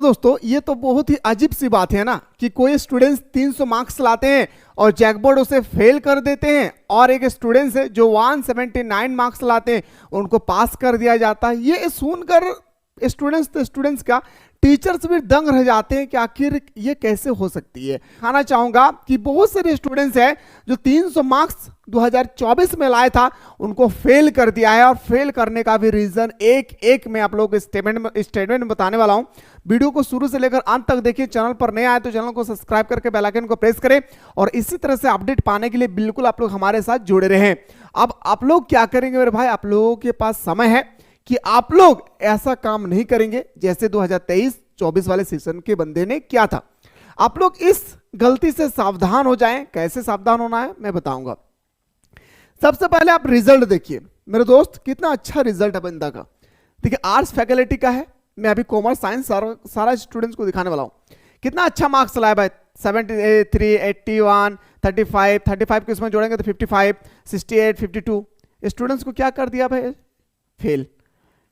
दोस्तों ये तो बहुत ही अजीब सी बात है ना कि कोई स्टूडेंट्स 300 मार्क्स लाते हैं और जैकबोर्ड उसे फेल कर देते हैं, और एक स्टूडेंट्स है जो 179 मार्क्स लाते हैं उनको पास कर दिया जाता है। ये सुनकर स्टूडेंट्स का टीचर्स भी दंग रह जाते हैं कि आखिर ये कैसे हो सकती है। कहना चाहूंगा कि बहुत सारे स्टूडेंट्स हैं जो 300 मार्क्स 2024 में लाया था उनको फेल कर दिया है, और फेल करने का भी रीजन एक मैं आप लोगों को स्टेटमेंट में बताने वाला हूं। वीडियो को शुरू से लेकर अंत तक देखिए। चैनल पर नए आए तो चैनल को सब्सक्राइब करके बेल आइकन को प्रेस करें, और इसी तरह से अपडेट पाने के लिए बिल्कुल आप लोग हमारे साथ जुड़े रहें। अब आप लोग क्या करेंगे मेरे भाई, आप लोगों के पास समय है कि आप लोग ऐसा काम नहीं करेंगे जैसे 2023-24 वाले सेशन के बंदे ने किया था। आप लोग इस गलती से सावधान हो जाएं। कैसे सावधान होना है मैं बताऊंगा। सबसे पहले आप रिजल्ट देखिए मेरे दोस्त, कितना अच्छा रिजल्ट है बंदा का। देखिए आर्ट्स फैकल्टी का है, मैं अभी कॉमर्स साइंस सारा स्टूडेंट्स को दिखाने वाला हूं। कितना अच्छा मार्क्स लाया भाई, 73, 81, 35 को इसमें जोड़ेंगे तो 55, 68, 52। स्टूडेंट्स को क्या कर दिया भाई, फेल।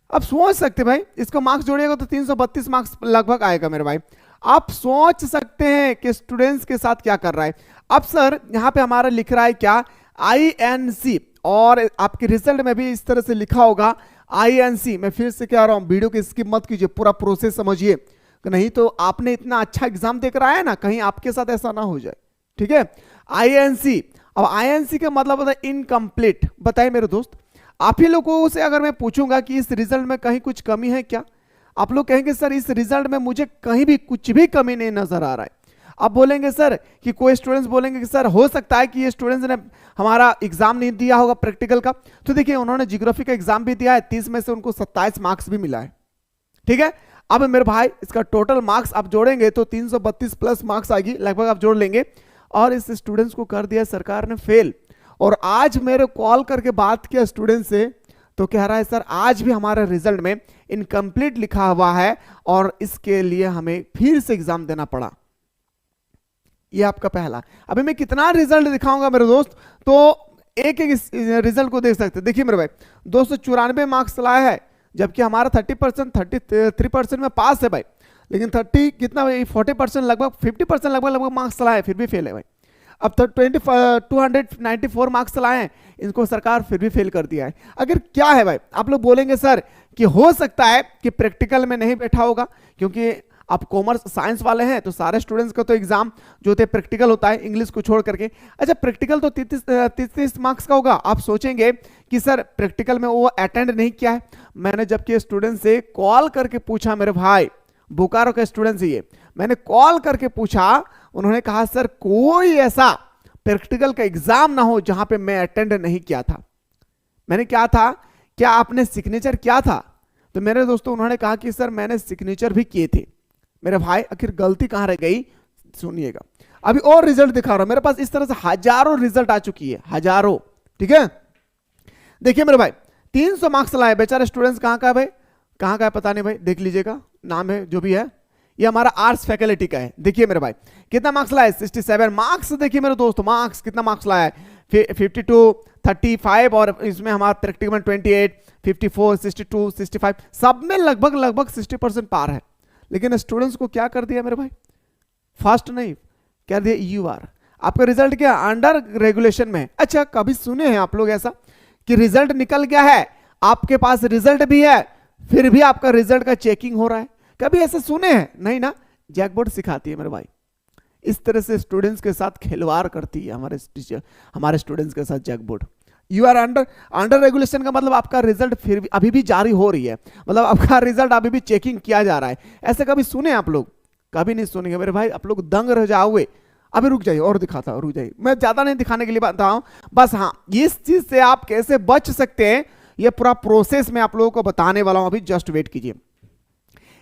अब सोच सकते भाई इसको मार्क्स जोड़िएगा तो 332 मार्क्स लगभग आएगा मेरे भाई। आप सोच सकते हैं कि स्टूडेंट्स के साथ क्या कर रहा है। अब सर यहां पे हमारा लिख रहा है क्या, INC, और आपके रिजल्ट में भी इस तरह से लिखा होगा INC। मैं फिर से कह रहा हूं, वीडियो को स्किप मत कीजिए, पूरा प्रोसेस समझिए, नहीं तो आपने इतना अच्छा एग्जाम देकर आया ना, कहीं आपके साथ ऐसा ना हो जाए। ठीक है, INC। अब INC का मतलब होता है इनकम्प्लीट। बताइए मेरे दोस्त, आप ही लोगों से अगर मैं पूछूंगा कि इस रिजल्ट में कहीं कुछ कमी है क्या, आप लोग कहेंगे सर इस रिजल्ट में मुझे कहीं भी कुछ भी कमी नहीं नजर आ रहा है। आप बोलेंगे सर कि कोई स्टूडेंट्स बोलेंगे कि सर हो सकता है कि ये स्टूडेंट्स ने हमारा एग्जाम नहीं दिया होगा प्रैक्टिकल का। तो देखिए उन्होंने ज्योग्राफी का एग्जाम भी दिया है, 30 में से उनको 27 मार्क्स भी मिला है। ठीक है, अब मेरे भाई इसका टोटल मार्क्स आप जोड़ेंगे तो 332 प्लस मार्क्स आएगी लगभग, आप जोड़ लेंगे। और इस स्टूडेंट्स को कर दिया सरकार ने फेल। और आज मेरे कॉल करके बात किया स्टूडेंट से, तो कह रहा है सर आज भी हमारे रिजल्ट में इनकम्प्लीट लिखा हुआ है और इसके लिए हमें फिर से एग्जाम देना पड़ा। ये आपका पहला। अभी मैं कितना रिजल्ट दिखाऊंगा मेरे दोस्त, तो एक रिजल्ट को देख सकते हैं। देखिए मेरे भाई 294 मार्क्स लाया है, जबकि हमारा 33% में पास है भाई, लेकिन 40% लगभग 50% लगभग मार्क्स लाया है, फिर भी फेल है भाई। अब 294 मार्क्स लाए हैं, इनको सरकार फिर भी फेल कर दिया है। अगर क्या है भाई, आप लोग बोलेंगे सर कि हो सकता है कि प्रैक्टिकल में नहीं बैठा होगा, क्योंकि आप कॉमर्स साइंस वाले हैं तो सारे स्टूडेंट्स का तो एग्जाम जो होते हैं प्रैक्टिकल होता है, इंग्लिश को छोड़ करके। अच्छा प्रैक्टिकल तो 33 मार्क्स का होगा। आप सोचेंगे कि सर प्रैक्टिकल में वो अटेंड नहीं किया है। मैंने जबकि स्टूडेंट से कॉल करके पूछा, मेरे भाई बोकारो का स्टूडेंट से, ये मैंने कॉल करके पूछा, उन्होंने कहा सर कोई ऐसा प्रैक्टिकल का एग्जाम ना हो जहां पे मैं अटेंड नहीं किया था। मैंने क्या था, क्या आपने सिग्नेचर किया था? तो मेरे दोस्तों उन्होंने कहा कि सर मैंने सिग्नेचर भी किए थे। मेरे भाई आखिर गलती कहां रह गई, सुनिएगा। अभी और रिजल्ट दिखा रहा हूं, मेरे पास इस तरह से हजारों रिजल्ट आ चुकी है, हजारों। ठीक है, देखिए मेरे भाई 300 मार्क्स लाए बेचारे स्टूडेंट्स। कहां का है भाई, कहां का है पता नहीं भाई, देख लीजिएगा, नाम है जो भी है, ये हमारा आर्ट्स फैकल्टी का है। देखिए मेरे भाई कितना मार्क्स लाया, 67 मार्क्स। देखिए मेरे दोस्त मार्क्स कितना मार्क्स लाया है, 52, 35, और इसमें हमारा प्रैक्टिकल में 28, 54, 62, 65, सब में लगभग 60% पार है। लेकिन स्टूडेंट्स को क्या कर दिया मेरे भाई, फर्स्ट नहीं कह दिया UR। आपका रिजल्ट क्या अंडर रेगुलेशन में है। अच्छा कभी सुने हैं आप लोग ऐसा कि रिजल्ट निकल गया है, आपके पास रिजल्ट भी है, फिर भी आपका रिजल्ट का चेकिंग हो रहा है? कभी ऐसे सुने हैं? नहीं ना। जैकबोर्ड सिखाती है मेरे भाई, इस तरह से स्टूडेंट्स के साथ खिलवाड़ करती है हमारे टीचर, हमारे स्टूडेंट्स के साथ जैकबोर्ड। यू आर अंडर रेगुलेशन का मतलब आपका रिजल्ट फिर भी अभी भी जारी हो रही है, मतलब आपका रिजल्ट अभी भी चेकिंग किया जा रहा है। ऐसे कभी सुने आप लोग? कभी नहीं सुनेंगे मेरे भाई, आप लोग दंग रह जाओगे। अभी रुक जाइए और दिखाता हूं, रुक जाइए, मैं ज्यादा नहीं दिखाने के लिए बता हूं, बस हाँ इस चीज से आप कैसे बच सकते हैं ये पूरा प्रोसेस मैं आप लोगों को बताने वाला हूं। अभी जस्ट वेट कीजिए।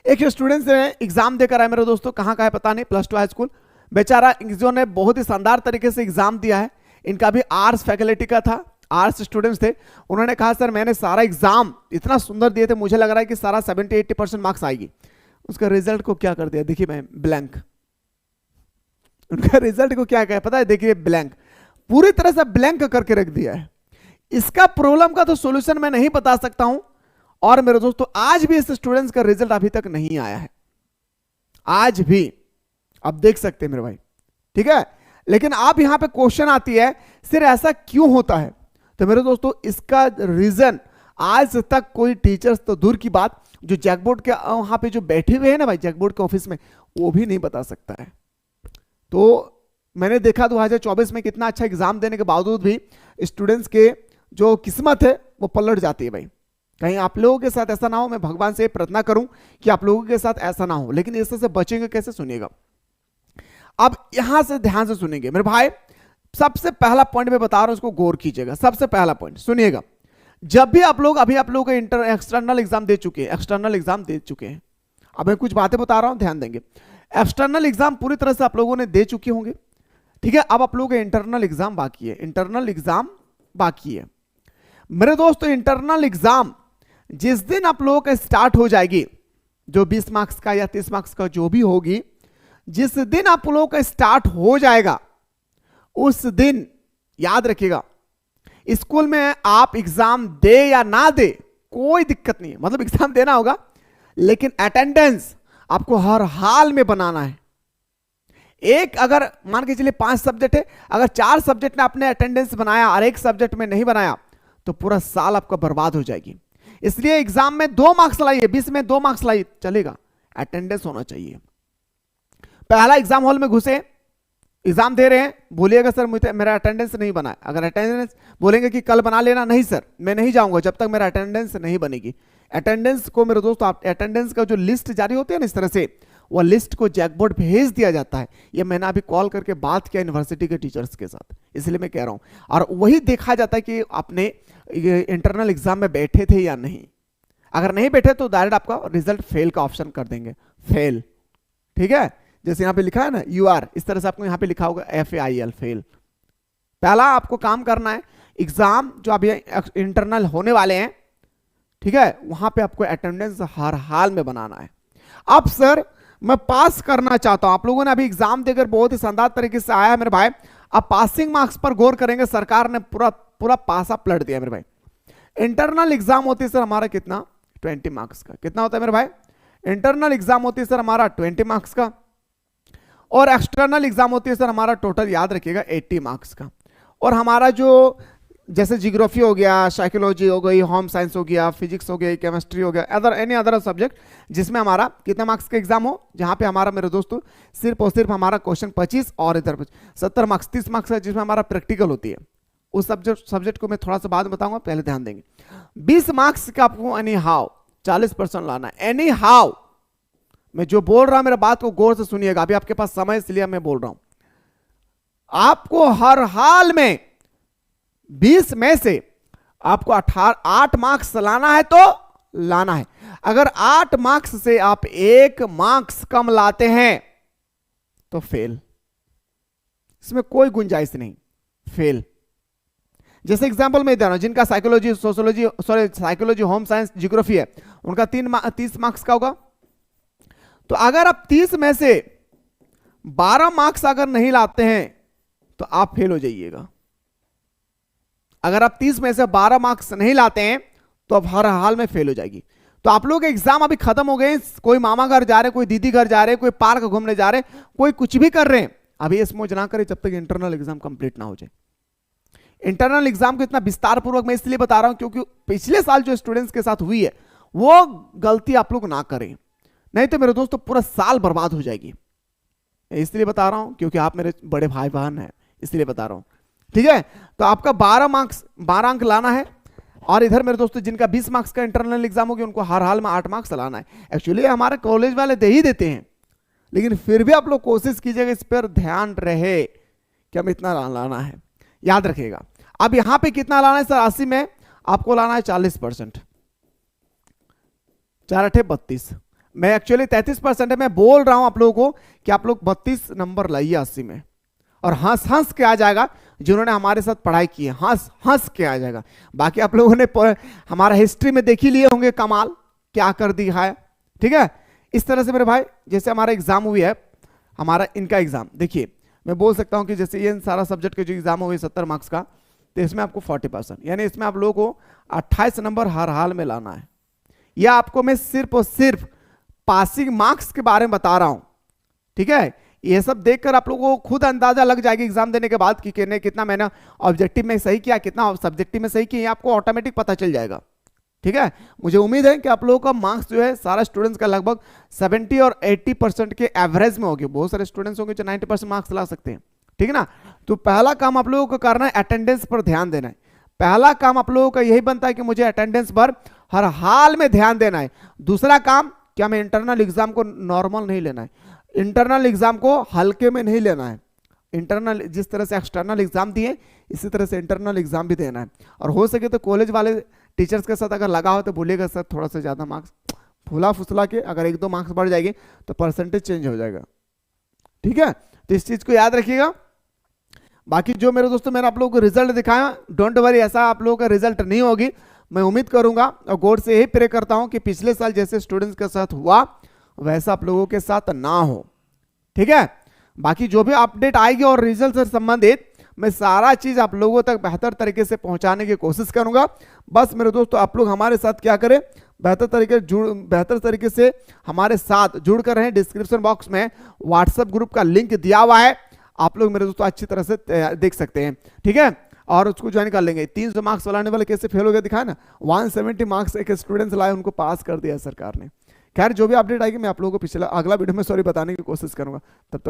एक स्टूडेंट ने एग्जाम देकर आया मेरे दोस्तों, कहां का है पता नहीं, +2 हाई स्कूल। बेचारा ने बहुत ही शानदार तरीके से एग्जाम दिया है। इनका भी आर्ट्स फैकल्टी का था, आर्ट्स स्टूडेंट्स थे। उन्होंने कहा सर मैंने सारा एग्जाम इतना सुंदर दिए थे, मुझे लग रहा है कि सारा 70-80% मार्क्स आएगी। उसका रिजल्ट को क्या कर दिया, देखिए मैं ब्लैंक। उनका रिजल्ट को क्या कहा पता है, देखिए ब्लैंक, पूरी तरह से ब्लैंक करके रख दिया है। इसका प्रॉब्लम का तो सॉल्यूशन मैं नहीं बता सकता हूं, और मेरे दोस्तों आज भी इस स्टूडेंट्स का रिजल्ट अभी तक नहीं आया है। आज भी आप देख सकते हैं मेरे भाई, ठीक है। लेकिन आप यहां पे क्वेश्चन आती है सिर्फ ऐसा क्यों होता है, तो मेरे दोस्तों इसका रीजन आज तक कोई टीचर्स तो दूर की बात, जो जैकबोर्ड के वहां पे जो बैठे हुए हैं ना भाई जैकबोर्ड के ऑफिस में, वो भी नहीं बता सकता है। तो मैंने देखा 2024 में कितना अच्छा एग्जाम देने के बावजूद भी स्टूडेंट्स के जो किस्मत है वो पलट जाती है भाई। कहीं आप लोगों के साथ ऐसा ना हो, मैं भगवान से प्रार्थना करूं कि आप लोगों के साथ ऐसा ना हो, लेकिन इससे बचेंगे कैसे, सुनिएगा। अब यहां से ध्यान से सुनेंगे मेरे भाई, सबसे पहला पॉइंट मैं बता रहा हूं, उसको गौर कीजिएगा। सबसे पहला पॉइंट सुनिएगा, जब भी आप लोग अभी आप लोग एक्सटर्नल एग्जाम दे चुके हैं, अब मैं कुछ बातें बता रहा हूं, ध्यान देंगे। एक्सटर्नल एग्जाम पूरी तरह से आप लोगों ने दे चुके होंगे, ठीक है। अब आप लोगों का इंटरनल एग्जाम बाकी है। मेरे दोस्तों इंटरनल एग्जाम जिस दिन आप लोगों का स्टार्ट हो जाएगी, जो 20 मार्क्स का या 30 मार्क्स का जो भी होगी, जिस दिन आप लोगों का स्टार्ट हो जाएगा उस दिन याद रखिएगा, स्कूल में आप एग्जाम दे या ना दे कोई दिक्कत नहीं है, मतलब एग्जाम देना होगा, लेकिन अटेंडेंस आपको हर हाल में बनाना है। एक अगर मान के चलिए 5 सब्जेक्ट है, अगर 4 सब्जेक्ट में आपने अटेंडेंस बनाया और एक सब्जेक्ट में नहीं बनाया तो पूरा साल आपका बर्बाद हो जाएगी। इसलिए एग्जाम में 2 मार्क्स लाइए, 20 में 2 मार्क्स लाइए चलेगा, अटेंडेंस होना चाहिए। पहला एग्जाम हॉल में घुसे, एग्जाम दे रहे हैं, बोलिएगा सर मुझे मेरा अटेंडेंस नहीं बना है। अगर अटेंडेंस बोलेंगे कि कल बना लेना, नहीं सर मैं नहीं जाऊंगा जब तक मेरा अटेंडेंस नहीं बनेगी। अटेंडेंस को मेरे दोस्तों, आप अटेंडेंस का जो लिस्ट जारी होती है ना इस तरह से, वो लिस्ट को जैकबोर्ड भेज दिया जाता है। ये मैंने अभी कॉल करके बात किया यूनिवर्सिटी के टीचर्स के साथ, इसलिए मैं कह रहा हूं। और वही देखा जाता है कि आपने इंटरनल एग्जाम में बैठे थे या नहीं। अगर नहीं बैठे तो डायरेक्ट आपका रिजल्ट फेल का ऑप्शन कर देंगे, फेल, ठीक है। जैसे यहां पे लिखा है ना UR, इस तरह से आपको यहां पे लिखा होगा FAIL, फेल। पहला आपको काम करना है, एग्जाम जो अभी इंटरनल होने वाले हैं, ठीक है, वहां पे आपको अटेंडेंस हर हाल में बनाना है। अब सर मैं पास करना चाहता हूं, आप लोगों ने अभी एग्जाम देकर बहुत ही शानदार तरीके से आया मेरे भाई, अब पासिंग मार्क्स पर गौर करेंगे। सरकार ने पूरा पासा पलट दिया मेरे भाई। इंटरनल एग्जाम होती है सर हमारा कितना, 20 मार्क्स का। कितना होता है मेरे भाई, इंटरनल एग्जाम होती है सर हमारा 20 मार्क्स का, और एक्सटर्नल एग्जाम होती है सर हमारा टोटल याद रखिएगा 80 मार्क्स का। और हमारा जो जैसे जियोग्राफी हो गया, साइकोलॉजी हो गई, होम साइंस हो गया, फिजिक्स हो गया, केमिस्ट्री हो गया, एनी अदर सब्जेक्ट जिसमें हमारा कितना मार्क्स का एग्जाम हो, जहां पे हमारा मेरे दोस्तों सिर्फ और सिर्फ हमारा क्वेश्चन 25 और इधर 70 मार्क्स 30 मार्क्स है, जिसमें हमारा प्रैक्टिकल होती है। उस सब्जेक्ट को मैं थोड़ा सा बाद में बताऊंगा, पहले ध्यान देंगे। 20 मार्क्स का आपको एनी हाउ 40% लाना है। एनी हाउ मैं जो बोल रहा हूं मेरा बात को गौर से सुनिएगा, अभी आपके पास समय इसलिए मैं बोल रहा हूं। आपको हर हाल में 20 में से आपको 8 मार्क्स लाना है तो लाना है। अगर 8 मार्क्स से आप 1 मार्क्स कम लाते हैं तो फेल, इसमें कोई गुंजाइश नहीं, फेल। जैसे एग्जांपल में दे रहा हूं, जिनका psychology, sociology, psychology, home science, geography है, उनका 30 मार्क्स का होगा। तो अगर आप 30 में से 12 मार्क्स अगर नहीं लाते हैं तो आप फेल हो जाइएगा। अगर आप 30 में से 12 मार्क्स नहीं लाते हैं तो आप हर हाल में फेल हो जाएगी। तो आप लोग एग्जाम अभी खत्म हो गए, कोई मामा घर जा रहे, कोई दीदी घर जा रहे, कोई पार्क घूमने जा रहे, कोई कुछ भी कर रहे हैं, अभी ये समझ ना करें जब तक इंटरनल एग्जाम कंप्लीट ना हो जाए। इंटरनल एग्जाम को इतना विस्तार पूर्वक मैं इसलिए बता रहा हूं क्योंकि पिछले साल जो स्टूडेंट्स के साथ हुई है वो गलती आप लोग ना करें, नहीं तो मेरे दोस्तों पूरा साल बर्बाद हो जाएगी। इसलिए बता रहा हूं क्योंकि आप मेरे बड़े भाई बहन हैं, इसलिए बता रहा हूं, ठीक है। तो आपका 12 अंक लाना है, और इधर मेरे दोस्तों जिनका 20 मार्क्स का इंटरनल एग्जाम होगी उनको हर हाल में 8 मार्क्स लाना है। एक्चुअली हमारे कॉलेज वाले दे ही देते हैं, लेकिन फिर भी आप लोग कोशिश कीजिएगा, इस पर ध्यान रहे कि हमें इतना लाना है, याद रखिएगा। अब यहां पे कितना लाना है सर, 80 में आपको लाना है 40%, 4 8 32। मैं एक्चुअली 33% है, मैं बोल रहा हूं आप लोगों को कि आप लोग 32 नंबर लाइए 80 में, और हंस हंस के आ जाएगा। जिन्होंने हमारे साथ पढ़ाई की है हंस हंस के आ जाएगा। बाकी आप लोगों ने हमारा हिस्ट्री में देख ही लिए होंगे कमाल क्या कर दिया है, ठीक है। इस तरह से मेरे भाई जैसे हमारा एग्जाम हुई है, हमारा इनका एग्जाम देखिए, मैं बोल सकता हूं कि जैसे ये सारा सब्जेक्ट के जो एग्जाम हुए 70 मार्क्स का, तो इसमें आपको 40%, यानी इसमें आप लोगों को 28 नंबर हर हाल में लाना है। यह आपको मैं सिर्फ और सिर्फ पासिंग मार्क्स के बारे में बता रहा हूं, ठीक है, ये सब देखकर आप लोगों को खुद अंदाजा लग जाएगा एग्जाम देने के बाद कि कितना मैंने ऑब्जेक्टिव में सही किया, कितना सब्जेक्टिव में सही किया, आपको ऑटोमेटिक पता चल जाएगा। ठीक है, मुझे उम्मीद है कि आप लोगों का मार्क्स जो है सारा स्टूडेंट्स का लगभग 70 और 80% के एवरेज में होगी। बहुत सारे स्टूडेंट्स होंगे जो 90% मार्क्स ला सकते हैं। ठीक है ना, तो पहला काम आप लोगों को करना है अटेंडेंस पर ध्यान देना है। पहला काम आप लोगों का यही बनता है कि मुझे अटेंडेंस पर हर हाल में ध्यान देना है। दूसरा काम, क्या मैं इंटरनल एग्जाम को नॉर्मल नहीं लेना है, इंटरनल एग्जाम को हल्के में नहीं लेना है। इंटरनल जिस तरह से एक्सटर्नल एग्जाम दिए इसी तरह से इंटरनल एग्जाम भी देना है। और हो सके तो कॉलेज वाले टीचर्स के साथ अगर लगा हो तो बोलिएगा सर थोड़ा सा ज़्यादा मार्क्स, फुला फुसला के अगर 1-2 मार्क्स बढ़ जाएंगे तो परसेंटेज चेंज हो जाएगा। ठीक है, तो इस चीज़ को याद रखिएगा। बाकी जो मेरे दोस्तों मैंने आप लोगों को रिजल्ट दिखाया, डोंट वरी, ऐसा आप लोगों का रिजल्ट नहीं होगी। मैं उम्मीद करूंगा और गॉड से यही प्रे करता हूं कि पिछले साल जैसे स्टूडेंट्स के साथ हुआ वैसा आप लोगों के साथ ना हो। ठीक है, बाकी जो भी अपडेट आएगी और रिजल्ट से संबंधित मैं सारा चीज आप लोगों तक बेहतर तरीके से पहुंचाने की कोशिश करूंगा। बस मेरे दोस्तों आप लोग हमारे साथ क्या करें, बेहतर तरीके से हमारे साथ जुड़ कर रहें। डिस्क्रिप्शन बॉक्स में व्हाट्सएप ग्रुप का लिंक दिया हुआ है, आप लोग मेरे दोस्तों अच्छी तरह से देख सकते हैं। ठीक है, और उसको ज्वाइन कर लेंगे। 300 मार्क्स लाने वाले कैसे फेल हो गया दिखाया ना, 170 मार्क्स एक स्टूडेंट्स लाए, उनको पास कर दिया सरकार ने। खैर जो भी अपडेट आएगी मैं आप लोगों को अगला वीडियो में बताने की कोशिश करूंगा। तब तक